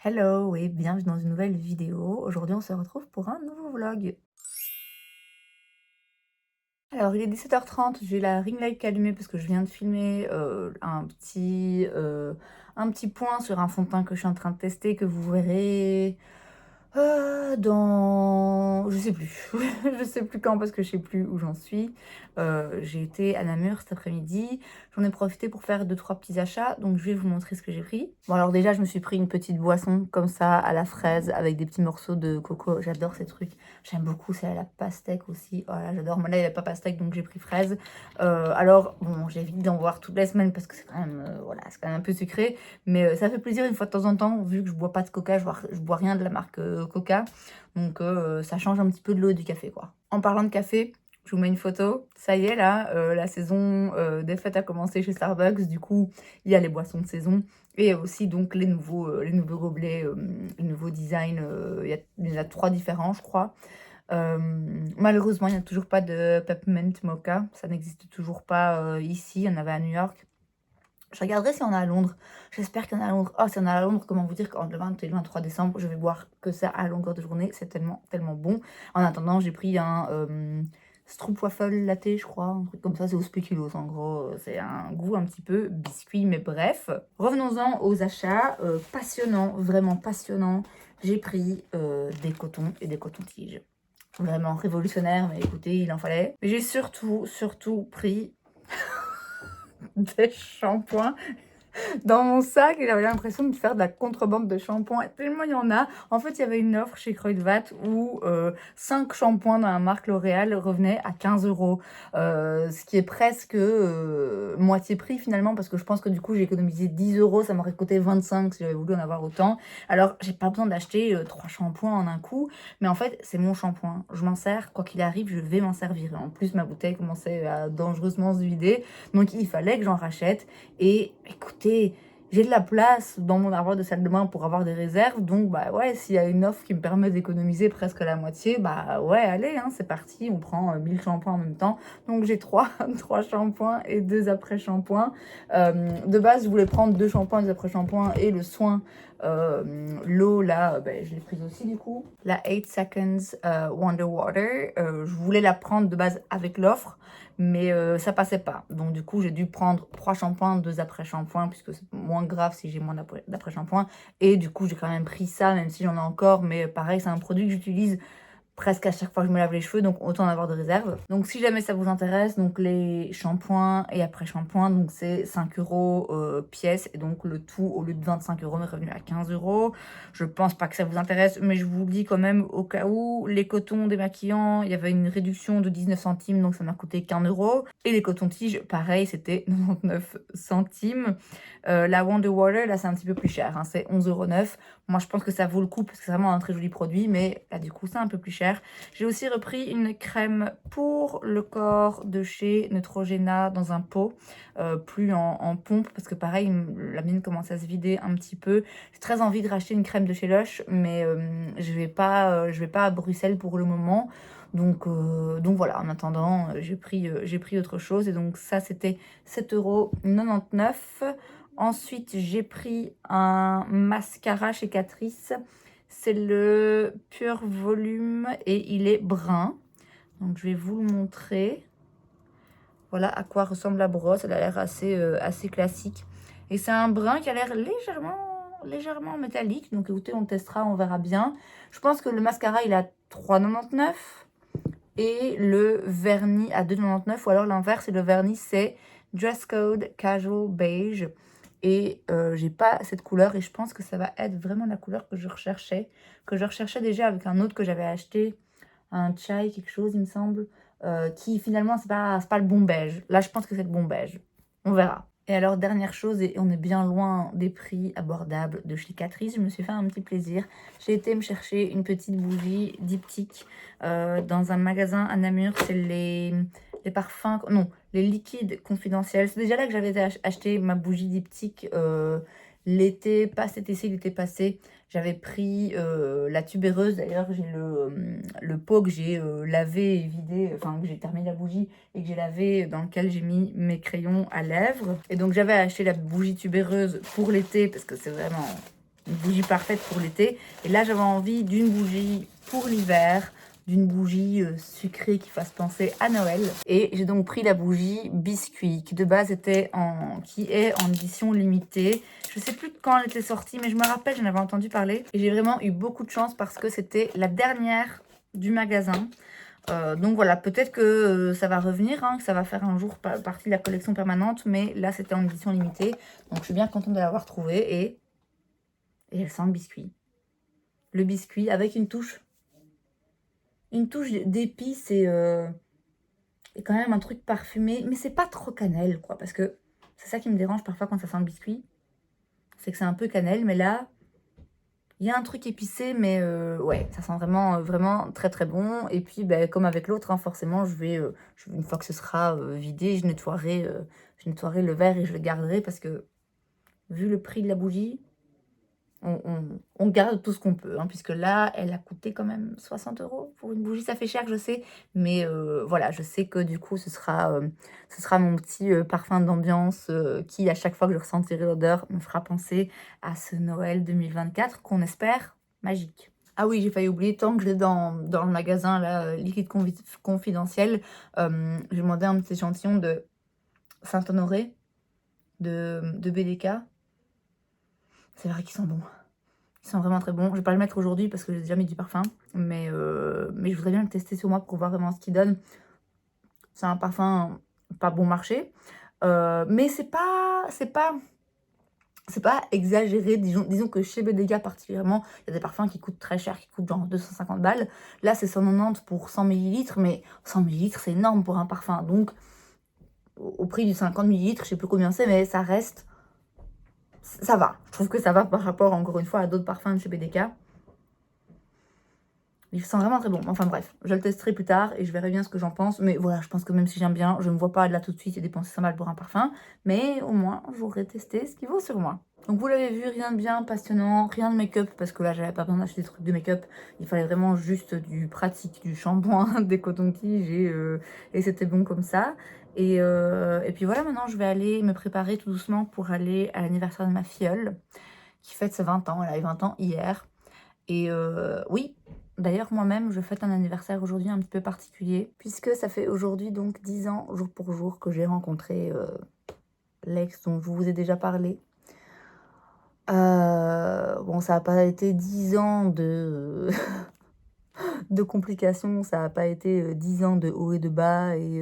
Hello et bienvenue dans une nouvelle vidéo. Aujourd'hui, on se retrouve pour un nouveau vlog. Alors, il est 17h30, j'ai la ring light qui est allumée parce que je viens de filmer un petit point sur un fond de teint que je suis en train de tester que vous verrez dans... Je sais plus. Je sais plus quand parce que je sais plus où j'en suis. J'ai été à Namur cet après-midi. J'en ai profité pour faire 2-3 petits achats. Donc je vais vous montrer ce que j'ai pris. Bon alors déjà je me suis pris une petite boisson comme ça à la fraise avec des petits morceaux de coco. J'adore ces trucs. J'aime beaucoup celle à la pastèque aussi. Voilà, j'adore. Moi là il n'y avait pas pastèque donc j'ai pris fraise. Alors bon j'évite d'en boire toutes les semaines parce que c'est quand même voilà, c'est quand même un peu sucré. Mais ça fait plaisir une fois de temps en temps, vu que je bois pas de coca, je bois rien de la marque Coca. Donc ça change un petit peu de l'eau et du café, quoi. En parlant de café, je vous mets une photo. Ça y est, là, la saison des fêtes a commencé chez Starbucks. Du coup, il y a les boissons de saison. Et aussi donc les nouveaux gobelets, les nouveaux designs. Il y en a 3 différents, je crois. Malheureusement, il n'y a toujours pas de Peppermint Mocha. Ça n'existe toujours pas ici. Il y en avait à New York. Je regarderai si on a à Londres. J'espère qu'il y en a à Londres. Oh, si on a à Londres, comment vous dire qu'entre le 20 et le 23 décembre, je vais boire que ça à longueur de journée. C'est tellement, tellement bon. En attendant, j'ai pris un stroopwafel latte, je crois. Un truc comme ça, c'est au spéculoos. En gros, c'est un goût un petit peu biscuit, mais bref. Revenons-en aux achats. Passionnant, vraiment passionnant. J'ai pris des cotons et des cotons-tiges. Vraiment révolutionnaire, mais écoutez, il en fallait. Mais j'ai surtout pris des shampoings dans mon sac et j'avais l'impression de faire de la contrebande de shampoing. Tellement il y en a. En fait, il y avait une offre chez Kruidvat où 5 shampoings dans la marque L'Oréal revenaient à 15 euros. Ce qui est presque moitié prix finalement parce que je pense que du coup j'ai économisé 10 euros. Ça m'aurait coûté 25 si j'avais voulu en avoir autant. Alors, j'ai pas besoin d'acheter 3 shampoings en un coup. Mais en fait, c'est mon shampoing. Je m'en sers. Quoi qu'il arrive, je vais m'en servir. En plus, ma bouteille commençait à dangereusement se vider. Donc, il fallait que j'en rachète. Et écoutez, j'ai de la place dans mon armoire de salle de bain pour avoir des réserves. Donc, bah ouais, s'il y a une offre qui me permet d'économiser presque la moitié, bah ouais, allez, hein, c'est parti. On prend 1000 shampoings en même temps. Donc, j'ai 3, 3 shampoings et 2 après-shampoings. De base, je voulais prendre 2 shampoings, 2 après-shampoings et le soin. L'eau, là, je l'ai prise aussi du coup. La 8 Seconds Wonder Water. Je voulais la prendre de base avec l'offre. Mais ça passait pas. Donc du coup, j'ai dû prendre 3 shampoings, 2 après-shampoings, puisque c'est moins grave si j'ai moins d'après-shampoings. Et du coup, j'ai quand même pris ça, même si j'en ai encore. Mais pareil, c'est un produit que j'utilise presque à chaque fois que je me lave les cheveux, donc autant en avoir de réserve. Donc si jamais ça vous intéresse, donc les shampoings et après-shampoings, donc c'est 5 euros pièce, et donc le tout au lieu de 25 euros m'est revenu à 15 euros. Je pense pas que ça vous intéresse, mais je vous le dis quand même au cas où. Les cotons démaquillants, il y avait une réduction de 19 centimes, donc ça m'a coûté qu'1 euro. Et les cotons-tiges, pareil, c'était 99 centimes. La Wonder Water, là c'est un petit peu plus cher, hein, c'est 11,09 €. Moi, je pense que ça vaut le coup parce que c'est vraiment un très joli produit, mais là, du coup, c'est un peu plus cher. J'ai aussi repris une crème pour le corps de chez Neutrogena dans un pot, plus en pompe, parce que pareil, la mienne commence à se vider un petit peu. J'ai très envie de racheter une crème de chez Lush, mais je vais pas à Bruxelles pour le moment. Donc voilà, en attendant, j'ai pris autre chose. Et donc ça, c'était 7,99 €. Ensuite, j'ai pris un mascara chez Catrice. C'est le Pure Volume et il est brun. Donc, je vais vous le montrer. Voilà à quoi ressemble la brosse. Elle a l'air assez classique. Et c'est un brun qui a l'air légèrement métallique. Donc, écoutez, on testera, on verra bien. Je pense que le mascara, il a 3,99 € et le vernis à 2,99 €. Ou alors l'inverse, et le vernis, c'est Dress Code Casual Beige. Et j'ai pas cette couleur et je pense que ça va être vraiment la couleur que je recherchais. Que je recherchais déjà avec un autre que j'avais acheté, un chai quelque chose il me semble. Qui finalement c'est pas le bon beige. Là je pense que c'est le bon beige. On verra. Et alors dernière chose, et on est bien loin des prix abordables de chez Catrice, je me suis fait un petit plaisir. J'ai été me chercher une petite bougie diptyque dans un magasin à Namur. C'est les parfums, non, les liquides confidentiels. C'est déjà là que j'avais acheté ma bougie diptyque l'été, pas cet été, l'été passé. J'avais pris la tubéreuse. D'ailleurs, j'ai le pot que j'ai lavé et vidé, enfin que j'ai terminé la bougie et que j'ai lavé, dans lequel j'ai mis mes crayons à lèvres. Et donc, j'avais acheté la bougie tubéreuse pour l'été parce que c'est vraiment une bougie parfaite pour l'été. Et là, j'avais envie d'une bougie pour l'hiver, d'une bougie sucrée qui fasse penser à Noël. Et j'ai donc pris la bougie biscuit, qui de base qui est en édition limitée. Je sais plus quand elle était sortie, mais je me rappelle, j'en avais entendu parler. Et j'ai vraiment eu beaucoup de chance parce que c'était la dernière du magasin. Donc voilà, peut-être que ça va revenir, hein, que ça va faire un jour partie de la collection permanente, mais là c'était en édition limitée. Donc je suis bien contente de l'avoir trouvée et elle sent le biscuit. Le biscuit avec une touche d'épices et quand même un truc parfumé, mais c'est pas trop cannelle quoi, parce que c'est ça qui me dérange parfois quand ça sent le biscuit, c'est que c'est un peu cannelle, mais là il y a un truc épicé, mais ouais, ça sent vraiment, vraiment très très bon. Et puis, ben, comme avec l'autre, hein, forcément, une fois que ce sera vidé, je nettoierai le verre et je le garderai parce que, vu le prix de la bougie, on garde tout ce qu'on peut, hein, puisque là, elle a coûté quand même 60 € pour une bougie. Ça fait cher, je sais, mais voilà, je sais que du coup, ce sera mon petit parfum d'ambiance qui, à chaque fois que je ressentirai l'odeur, me fera penser à ce Noël 2024 qu'on espère magique. Ah oui, j'ai failli oublier, tant que je l'ai dans le magasin, là, Liquide Confidentiel, j'ai demandé un petit échantillon de Saint-Honoré, de BDK. C'est vrai qu'ils sont bons. Ils sont vraiment très bons. Je vais pas le mettre aujourd'hui parce que j'ai déjà mis du parfum. Mais je voudrais bien le tester sur moi pour voir vraiment ce qu'il donne. C'est un parfum pas bon marché. Mais c'est pas exagéré. Disons que chez BDK particulièrement, il y a des parfums qui coûtent très cher, qui coûtent genre 250 balles. Là, c'est 190 pour 100 millilitres. Mais 100 millilitres, c'est énorme pour un parfum. Donc, au prix du 50 millilitres, je sais plus combien c'est, mais ça reste... Ça va. Je trouve que ça va par rapport, encore une fois, à d'autres parfums de chez BDK. Il sent vraiment très bon. Enfin bref, je le testerai plus tard et je verrai bien ce que j'en pense. Mais voilà, je pense que même si j'aime bien, je ne me vois pas là tout de suite et dépenser 100 balles pour un parfum. Mais au moins, j'aurai testé ce qu'il vaut sur moi. Donc vous l'avez vu, rien de bien passionnant, rien de make-up, parce que là, j'avais pas besoin d'acheter des trucs de make-up. Il fallait vraiment juste du pratique, du shampoing, des cotons-tiges et c'était bon comme ça. Et puis voilà, maintenant, je vais aller me préparer tout doucement pour aller à l'anniversaire de ma filleule, qui fête ses 20 ans. Elle a eu 20 ans hier. Et oui, d'ailleurs moi-même je fête un anniversaire aujourd'hui un petit peu particulier, puisque ça fait aujourd'hui donc 10 ans jour pour jour que j'ai rencontré l'ex dont je vous ai déjà parlé. Bon, ça n'a pas été 10 ans de complications, ça n'a pas été 10 ans de haut et de bas et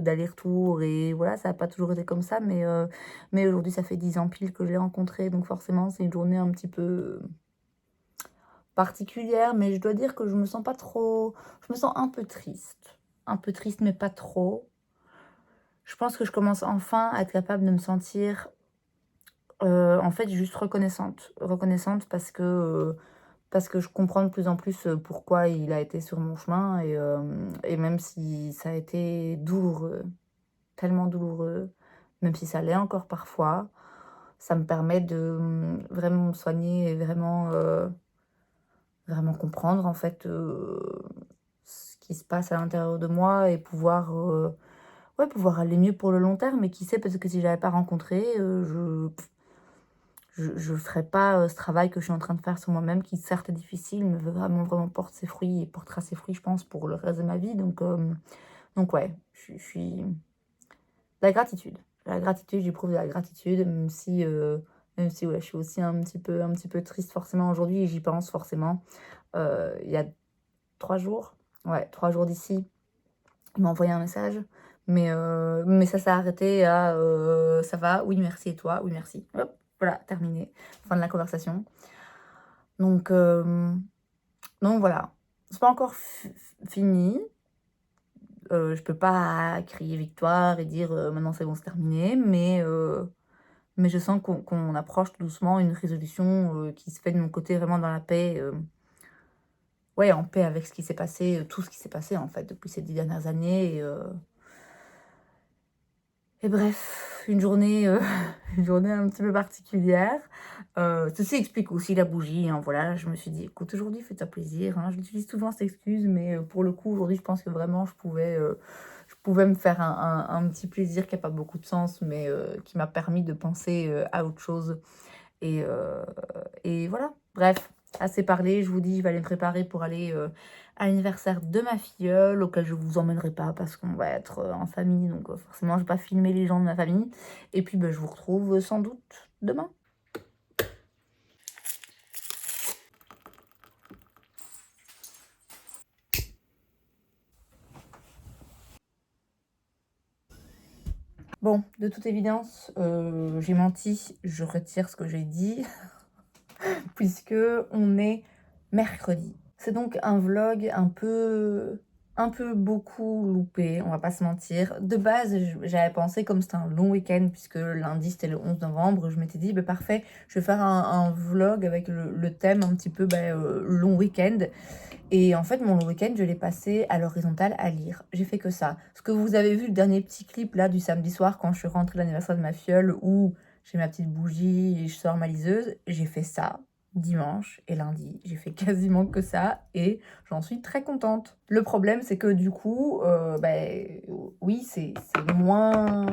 d'aller-retour, et voilà, ça n'a pas toujours été comme ça, mais aujourd'hui ça fait 10 ans pile que je l'ai rencontré, donc forcément c'est une journée un petit peu particulière, mais je dois dire que je me sens pas trop... Je me sens un peu triste. Un peu triste, mais pas trop. Je pense que je commence enfin à être capable de me sentir, en fait, juste reconnaissante. Reconnaissante parce que je comprends de plus en plus pourquoi il a été sur mon chemin. Et même si ça a été douloureux, tellement douloureux, même si ça l'est encore parfois, ça me permet de vraiment me soigner et vraiment comprendre en fait ce qui se passe à l'intérieur de moi et pouvoir aller mieux pour le long terme. Et qui sait, peut-être que si j'avais pas rencontré, je ferais pas ce travail que je suis en train de faire sur moi-même, qui certes est difficile, mais vraiment, vraiment porte ses fruits et portera ses fruits, je pense, pour le reste de ma vie. Donc ouais, je suis... La gratitude. La gratitude, j'éprouve de la gratitude, même si ouais, je suis aussi un petit peu triste forcément aujourd'hui, et j'y pense forcément. Il y a 3 jours, ouais, 3 jours d'ici, il m'a envoyé un message, mais ça s'est arrêté à ça va, oui merci, et toi, oui merci. Hop, voilà, terminé. Fin de la conversation. Donc, donc voilà, c'est pas encore fini. Je peux pas crier victoire et dire maintenant c'est bon, c'est terminé, mais je sens qu'on approche tout doucement une résolution qui se fait de mon côté vraiment dans la paix. Ouais, en paix avec ce qui s'est passé, tout ce qui s'est passé en fait depuis ces 10 dernières années. Et bref, une journée, une journée un petit peu particulière. Ceci explique aussi la bougie, hein, voilà. Je me suis dit: «Écoute, aujourd'hui, fais-toi plaisir», hein. J'utilise souvent cette excuse, mais pour le coup, aujourd'hui, je pense que vraiment je pouvais me faire un petit plaisir qui a pas beaucoup de sens, mais qui m'a permis de penser à autre chose. Et voilà. Bref, assez parlé. Je vous dis, je vais aller me préparer pour aller à l'anniversaire de ma filleule, auquel je vous emmènerai pas parce qu'on va être en famille. Donc forcément, je vais pas filmer les gens de ma famille. Et puis, je vous retrouve sans doute demain. Bon, de toute évidence, j'ai menti, je retire ce que j'ai dit, puisque on est mercredi. C'est donc un vlog un peu beaucoup loupé, on va pas se mentir. De base, j'avais pensé, comme c'était un long week-end, puisque lundi c'était le 11 novembre, je m'étais dit, parfait, je vais faire un vlog avec le thème un petit peu long week-end. Et en fait, mon week-end, je l'ai passé à l'horizontale à lire. J'ai fait que ça. Ce que vous avez vu, le dernier petit clip là du samedi soir, quand je suis rentrée à l'anniversaire de ma filleule, où j'ai ma petite bougie et je sors ma liseuse, j'ai fait ça dimanche et lundi. J'ai fait quasiment que ça et j'en suis très contente. Le problème, c'est que du coup, oui, c'est moins...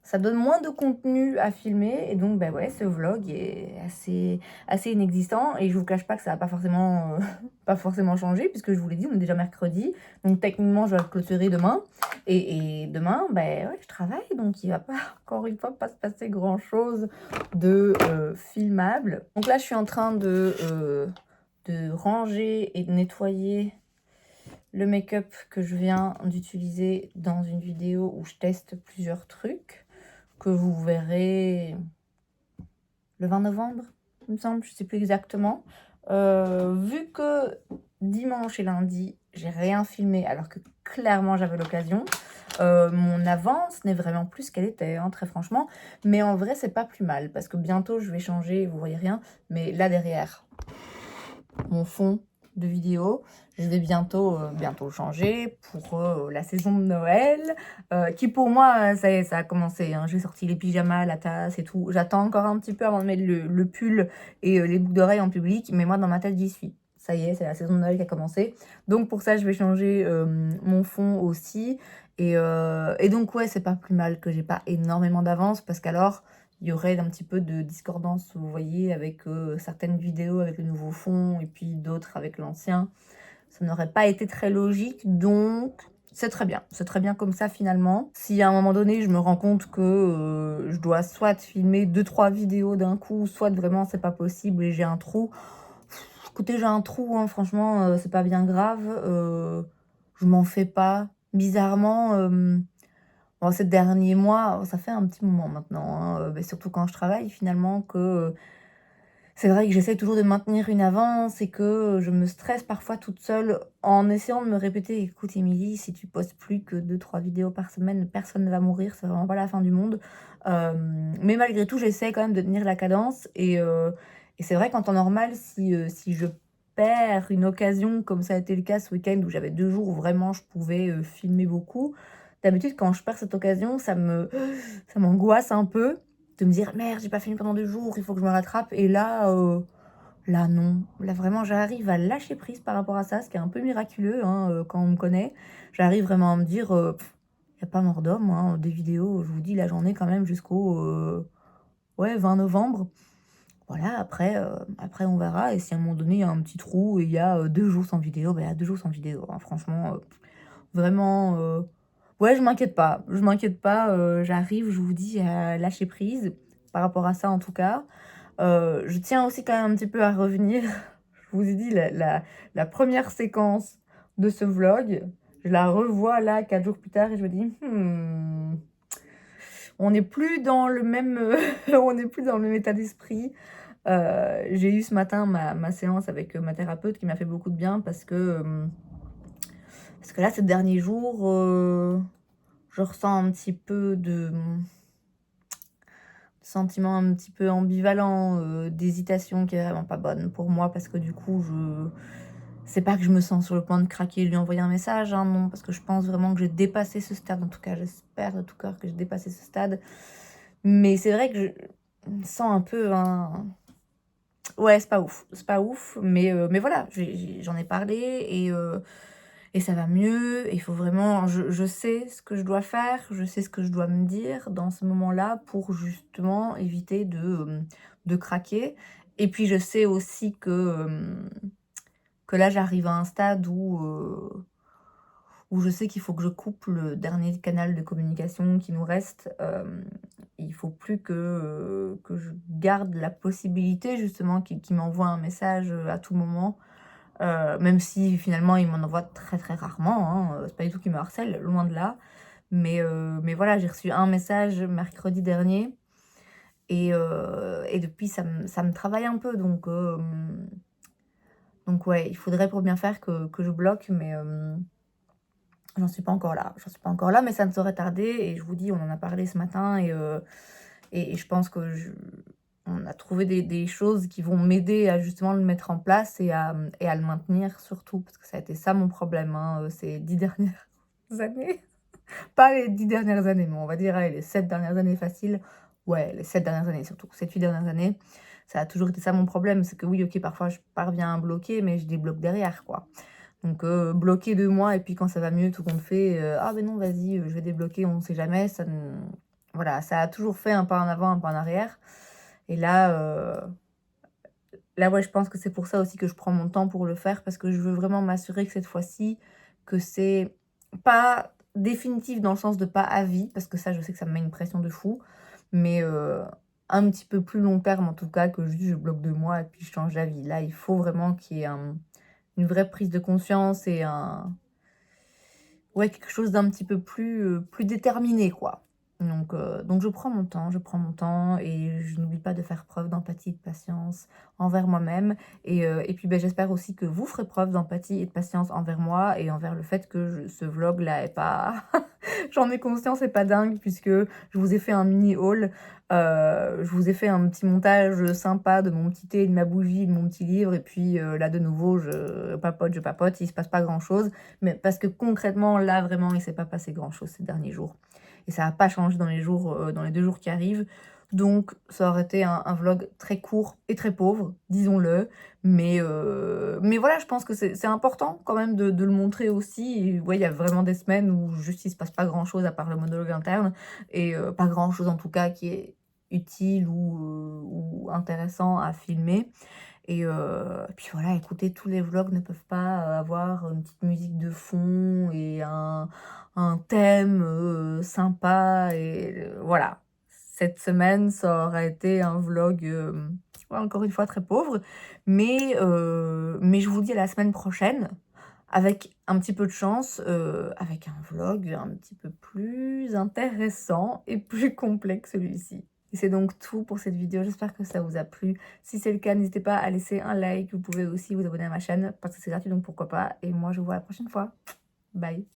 Ça donne moins de contenu à filmer et donc, ouais, ce vlog est assez inexistant et je vous cache pas que ça va pas forcément changé puisque je vous l'ai dit, on est déjà mercredi. Donc, techniquement, je vais clôturer demain. Et demain, ouais, je travaille, donc il va pas, encore une fois, pas se passer grand-chose de filmable. Donc là, je suis en train de ranger et de nettoyer le make-up que je viens d'utiliser dans une vidéo où je teste plusieurs trucs que vous verrez le 20 novembre, il me semble, je sais plus exactement. Vu que dimanche et lundi, j'ai rien filmé alors que clairement j'avais l'occasion, mon avance n'est vraiment plus ce qu'elle était, hein, très franchement. Mais en vrai, c'est pas plus mal parce que bientôt je vais changer, vous voyez rien, mais là derrière, mon fond de vidéo, je vais bientôt le changer pour la saison de Noël, qui pour moi, ça y est, ça a commencé, hein. J'ai sorti les pyjamas, la tasse et tout. J'attends encore un petit peu avant de mettre le pull et les boucles d'oreilles en public, mais moi, dans ma tête, j'y suis. Ça y est, c'est la saison de Noël qui a commencé. Donc pour ça, je vais changer mon fond aussi. Et donc, ouais, c'est pas plus mal que j'ai pas énormément d'avance, parce qu'alors, il y aurait un petit peu de discordance, vous voyez, avec certaines vidéos avec le nouveau fond et puis d'autres avec l'ancien. Ça n'aurait pas été très logique, donc c'est très bien. C'est très bien comme ça finalement. Si à un moment donné, je me rends compte que je dois soit filmer 2-3 vidéos d'un coup, soit vraiment c'est pas possible et j'ai un trou. Écoutez, j'ai un trou, hein, franchement, c'est pas bien grave. Je m'en fais pas. Bizarrement, bon, ces derniers mois, ça fait un petit moment maintenant, hein, surtout quand je travaille finalement, que c'est vrai que j'essaie toujours de maintenir une avance et que je me stresse parfois toute seule en essayant de me répéter: «Écoute Émilie, si tu postes plus que 2-3 vidéos par semaine, personne ne va mourir, c'est vraiment pas la fin du monde». Mais malgré tout, j'essaie quand même de tenir la cadence et c'est vrai qu'en temps normal, si je perds une occasion, comme ça a été le cas ce week-end où j'avais 2 jours où vraiment je pouvais filmer beaucoup, d'habitude quand je perds cette occasion, ça m'angoisse un peu de me dire: «Merde, j'ai pas filmé pendant 2 jours, il faut que je me rattrape», et là non. Là vraiment j'arrive à lâcher prise par rapport à ça, ce qui est un peu miraculeux, hein, quand on me connaît. J'arrive vraiment à me dire, «Y a pas mort d'homme, hein, des vidéos, je vous dis la journée quand même jusqu'au, ouais 20 novembre». Voilà, après on verra, et si à un moment donné il y a un petit trou et il y a, 2 jours sans vidéo, il y a 2 jours sans vidéo, hein. Franchement, vraiment, ouais, je m'inquiète pas, j'arrive, je vous dis, à lâcher prise par rapport à ça, en tout cas. Je tiens aussi quand même un petit peu à revenir. Je vous ai dit la 1re séquence de ce vlog, je la revois là 4 jours plus tard et je me dis: «Mmh, on n'est plus dans le même, on n'est plus dans le même état d'esprit». J'ai eu ce matin ma séance avec, ma thérapeute qui m'a fait beaucoup de bien parce que là, ces derniers jours, je ressens un petit peu de sentiment un petit peu ambivalent, d'hésitation qui est vraiment pas bonne pour moi, parce que du coup, c'est pas que je me sens sur le point de craquer et lui envoyer un message, hein, non, parce que je pense vraiment que j'ai dépassé ce stade. En tout cas, j'espère de tout cœur que j'ai dépassé ce stade. Mais c'est vrai que je me sens un peu ouais, c'est pas ouf, mais voilà, j'en ai parlé et ça va mieux. Il faut vraiment je sais ce que je dois faire, je sais ce que je dois me dire dans ce moment-là pour justement éviter de craquer. Et puis je sais aussi que là j'arrive à un stade où je sais qu'il faut que je coupe le dernier canal de communication qui nous reste. Il faut plus que je garde la possibilité justement qu'il m'envoie un message, à tout moment. Même si finalement il m'en envoie très, très rarement, hein, c'est pas du tout qu'il me harcèle, loin de là. Mais voilà, j'ai reçu un message mercredi dernier et depuis ça me travaille un peu donc ouais, il faudrait pour bien faire que je bloque mais j'en suis pas encore là. J'en suis pas encore là, mais ça ne saurait tarder et je vous dis, on en a parlé ce matin et je pense que on a trouvé des choses qui vont m'aider à justement le mettre en place et à le maintenir surtout, parce que ça a été ça mon problème, hein, ces 10 dernières années. Pas les 10 dernières années, mais on va dire, allez, les 7 dernières années faciles. Ouais, les 7 dernières années surtout, 7-8 dernières années. Ça a toujours été ça mon problème, c'est que oui, OK, parfois je parviens à bloquer, mais je débloque derrière, quoi. Donc bloquer 2 mois et puis quand ça va mieux, tout compte fait, «Ah ben non, vas-y, je vais débloquer, on sait jamais», ça ne voilà, ça a toujours fait un pas en avant, un pas en arrière et là, ouais, je pense que c'est pour ça aussi que je prends mon temps pour le faire parce que je veux vraiment m'assurer que cette fois-ci, que c'est pas définitif dans le sens de pas à vie, parce que ça, je sais que ça me met une pression de fou, mais un petit peu plus long terme en tout cas, que juste je bloque 2 mois et puis je change d'avis. Là, il faut vraiment qu'il y ait une vraie prise de conscience et ouais, quelque chose d'un petit peu plus déterminé, quoi. Donc je prends mon temps et je n'oublie pas de faire preuve d'empathie et de patience envers moi-même et puis, j'espère aussi que vous ferez preuve d'empathie et de patience envers moi et envers le fait que je ce vlog-là est pas j'en ai conscience, est pas dingue puisque je vous ai fait un mini haul, je vous ai fait un petit montage sympa de mon petit thé, de ma bougie, de mon petit livre et puis, là, de nouveau, je papote, il se passe pas grand-chose. Mais parce que concrètement, là, vraiment, il s'est pas passé grand-chose ces derniers jours. Et ça va pas changer dans les 2 jours qui arrivent. Donc ça aurait été un vlog très court et très pauvre, disons-le. Mais voilà, je pense que c'est important quand même de le montrer aussi. Et ouais, il y a vraiment des semaines où juste il se passe pas grand-chose à part le monologue interne et pas grand-chose en tout cas qui est utile ou intéressant à filmer. Puis voilà, écoutez, tous les vlogs ne peuvent pas, avoir une petite musique de fond et un thème, sympa et voilà. Cette semaine, ça aurait été un vlog, ouais, encore une fois très pauvre, mais je vous dis à la semaine prochaine avec un petit peu de chance, avec un vlog un petit peu plus intéressant et plus complet que celui-ci. Et c'est donc tout pour cette vidéo, j'espère que ça vous a plu. Si c'est le cas, n'hésitez pas à laisser un like, vous pouvez aussi vous abonner à ma chaîne parce que c'est gratuit donc pourquoi pas et moi je vous vois la prochaine fois. Bye.